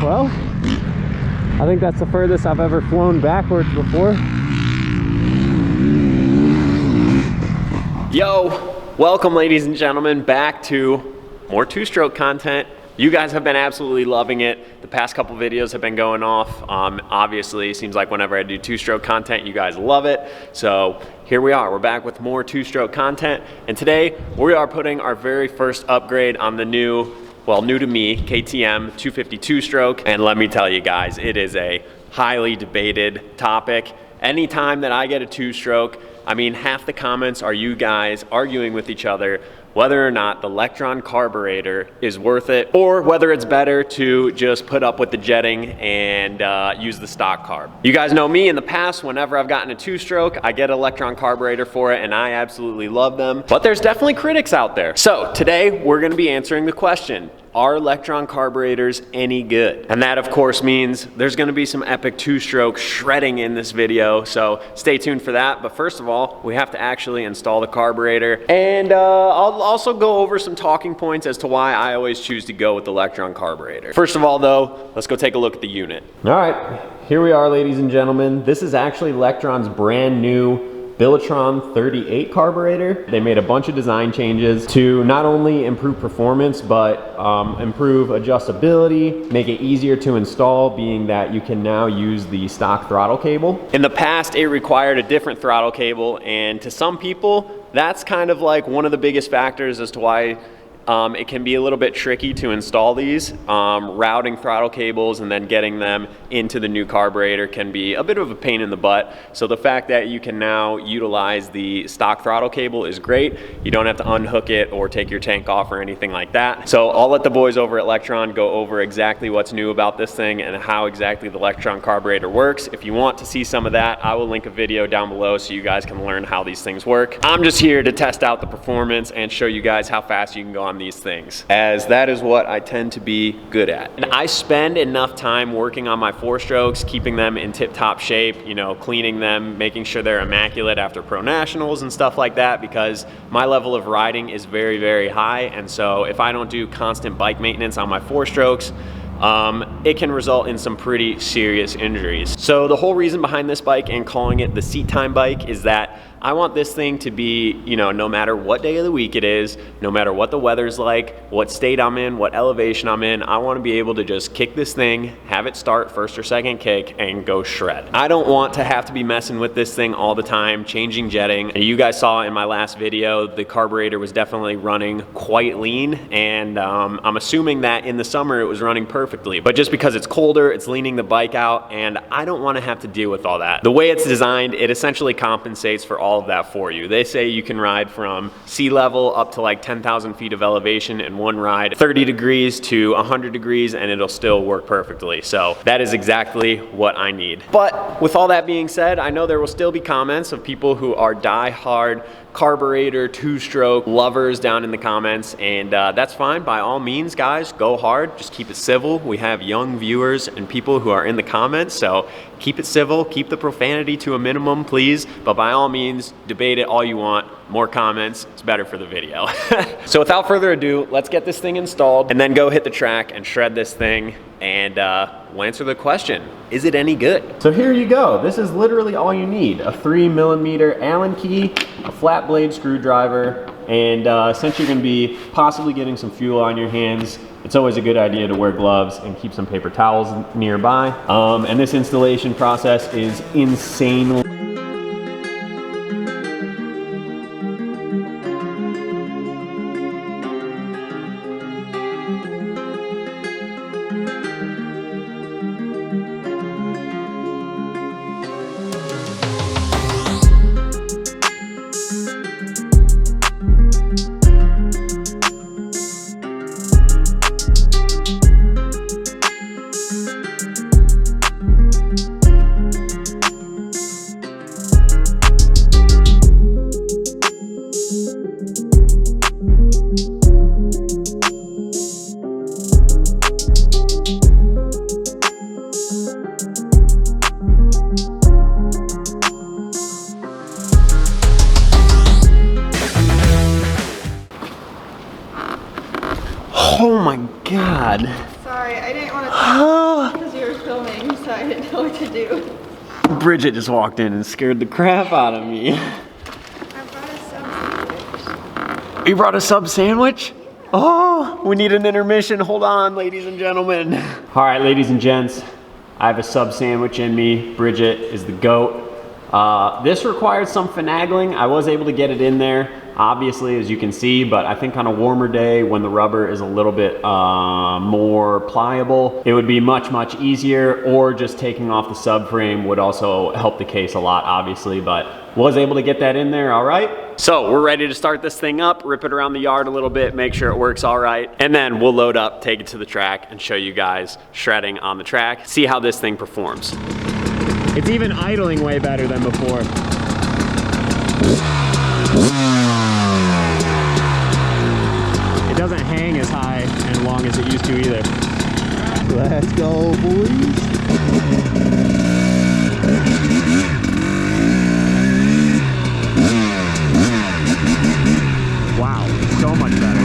Well, I think that's the furthest I've ever flown backwards before. Yo, welcome ladies and gentlemen back to more two-stroke content. You guys have been absolutely loving it. The past couple videos have been going off. Obviously, it seems like whenever I do two-stroke content, you guys love it. So here we are, we're back with more two-stroke content. And today, we are putting our very first upgrade on the new, well, new to me, KTM 252 stroke. And let me tell you guys, it is a highly debated topic. Anytime that I get a two-stroke, I mean, half the comments are you guys arguing with each other whether or not the Lectron carburetor is worth it, or whether it's better to just put up with the jetting and use the stock carb. You guys know me, in the past, whenever I've gotten a two-stroke, I get an Lectron carburetor for it, and I absolutely love them. But there's definitely critics out there. So today, we're gonna be answering the question, are Lectron carburetors any good? And that of course means there's gonna be some epic two-stroke shredding in this video, so stay tuned for that. But first of all, we have to actually install the carburetor. And I'll also go over some talking points as to why I always choose to go with the Lectron carburetor. First of all though, let's go take a look at the unit. All right, here we are ladies and gentlemen. This is actually Lectron's brand new Billetron 38 carburetor. They made a bunch of design changes to not only improve performance, but improve adjustability, make it easier to install, being that you can now use the stock throttle cable. In the past, it required a different throttle cable, and to some people, that's kind of like one of the biggest factors as to why it can be a little bit tricky to install these. Routing throttle cables and then getting them into the new carburetor can be a bit of a pain in the butt. So the fact that you can now utilize the stock throttle cable is great. You don't have to unhook it or take your tank off or anything like that. So I'll let the boys over at Lectron go over exactly what's new about this thing and how exactly the Lectron carburetor works. If you want to see some of that, I will link a video down below so you guys can learn how these things work. I'm just here to test out the performance and show you guys how fast you can go on these things, as that is what I tend to be good at. And I spend enough time working on my four strokes, keeping them in tip-top shape, you know, cleaning them, making sure they're immaculate after pro nationals and stuff like that, because my level of riding is very, very high. And so if I don't do constant bike maintenance on my four strokes, it can result in some pretty serious injuries. So the whole reason behind this bike and calling it the seat time bike is that I want this thing to be, you know, no matter what day of the week it is, no matter what the weather's like, what state I'm in, what elevation I'm in, I want to be able to just kick this thing, have it start first or second kick, and go shred. I don't want to have to be messing with this thing all the time, changing jetting. And you guys saw in my last video, the carburetor was definitely running quite lean, and I'm assuming that in the summer it was running perfectly. But just because it's colder, it's leaning the bike out, and I don't want to have to deal with all that. The way it's designed, it essentially compensates for all of that for you. They say you can ride from sea level up to like 10,000 feet of elevation in one ride, 30 degrees to 100 degrees, and it'll still work perfectly. So that is exactly what I need. But with all that being said, I know there will still be comments of people who are die-hard carburetor two-stroke lovers down in the comments, and that's fine. By all means, guys, go hard, just keep it civil. We have young viewers and people who are in the comments, so keep it civil, keep the profanity to a minimum, please. But by all means, debate it all you want. More comments, it's better for the video. So without further ado, let's get this thing installed and then go hit the track and shred this thing, and we'll answer the question, is it any good? So here you go. This is literally all you need. A 3mm Allen key, a flat blade screwdriver, and since you're gonna be possibly getting some fuel on your hands, it's always a good idea to wear gloves and keep some paper towels nearby. And this installation process is insanely Oh my God. Sorry, I didn't want to Because you were filming, so I didn't know what to do. Bridget just walked in and scared the crap out of me. I brought a sub sandwich. You brought a sub sandwich? Oh, we need an intermission. Hold on, ladies and gentlemen. All right, ladies and gents, I have a sub sandwich in me. Bridget is the GOAT. This required some finagling. I was able to get it in there, obviously, as you can see, but I think on a warmer day when the rubber is a little bit more pliable, it would be much, much easier, or just taking off the subframe would also help the case a lot, obviously, but was able to get that in there, all right? So we're ready to start this thing up, rip it around the yard a little bit, make sure it works all right, and then we'll load up, take it to the track, and show you guys shredding on the track, see how this thing performs. It's even idling way better than before. It doesn't hang as high and long as it used to either. Let's go, boys. Wow, so much better.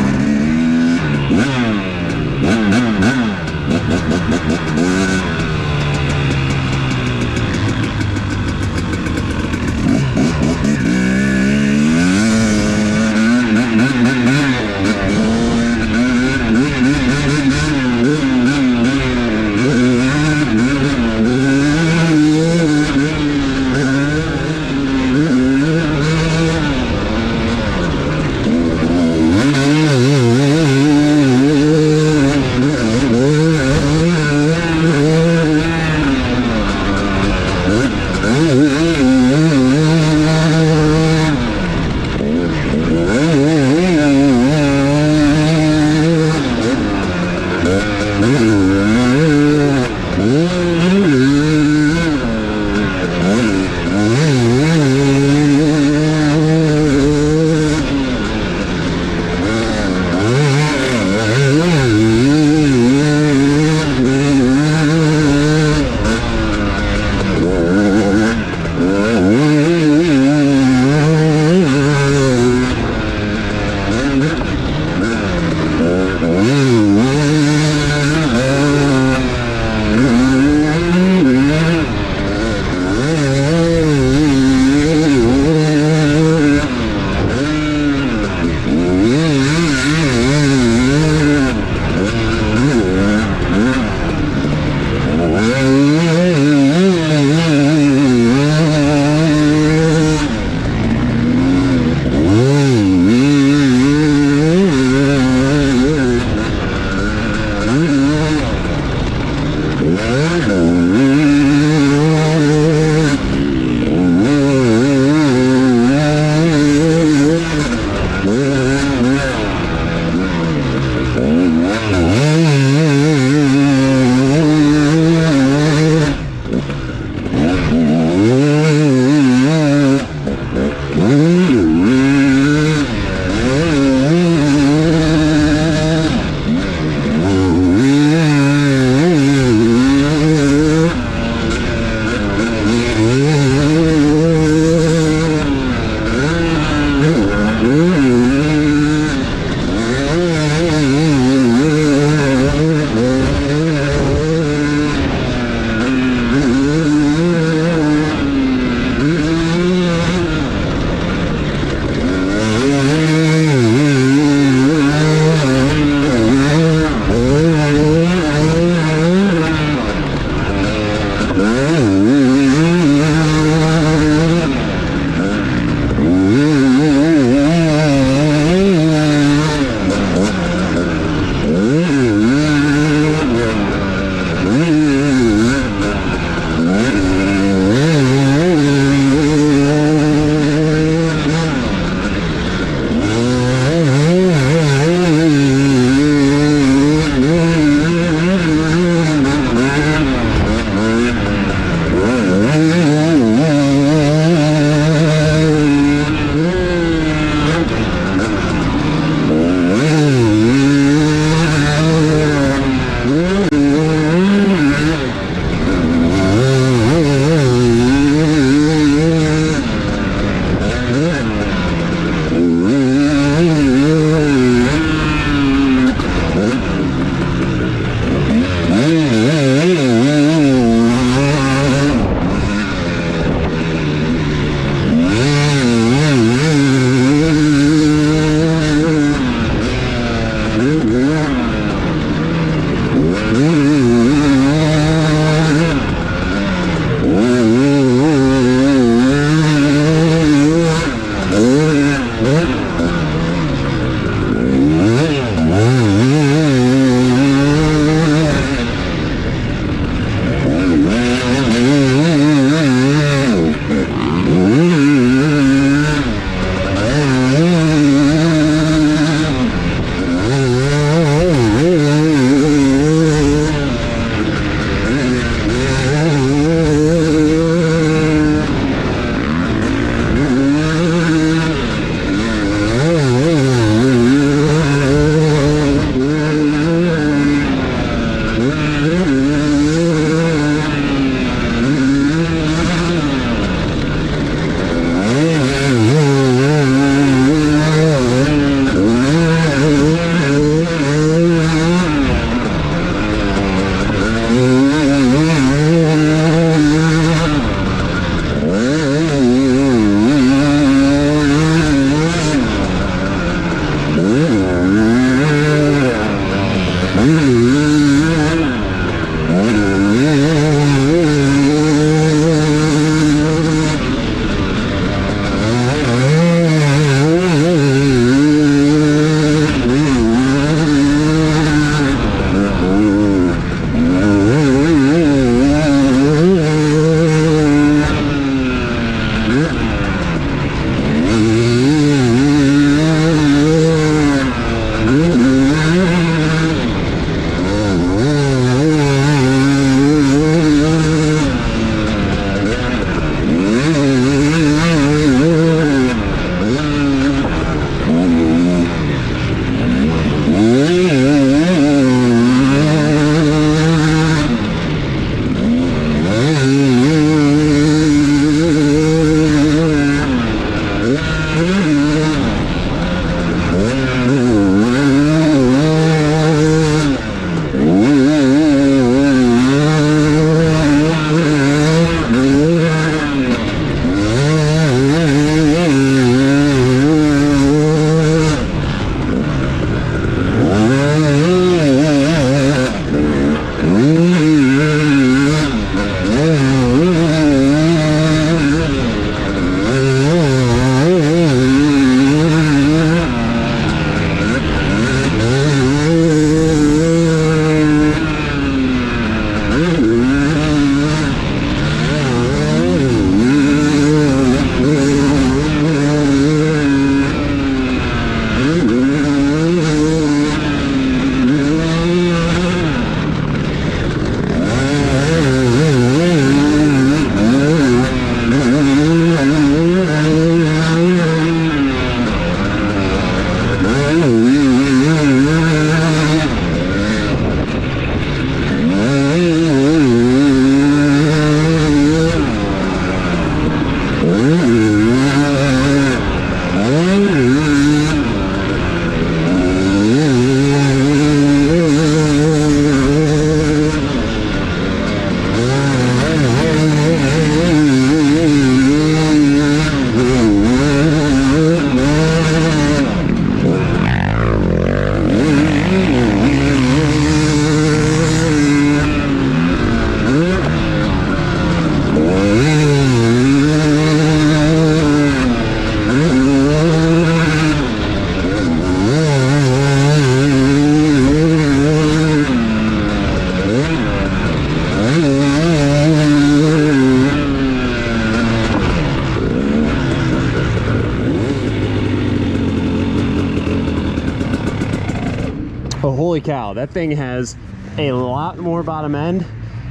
holy cow, that thing has a lot more bottom end,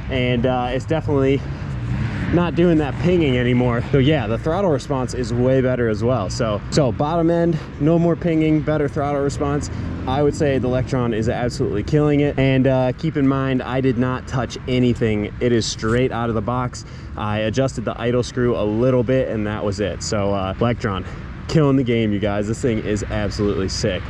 and it's definitely not doing that pinging anymore. So yeah, the throttle response is way better as well. So bottom end, no more pinging, better throttle response. I would say the Lectron is absolutely killing it. And keep in mind, I did not touch anything. It is straight out of the box. I adjusted the idle screw a little bit and that was it. So Lectron, killing the game, you guys. This thing is absolutely sick.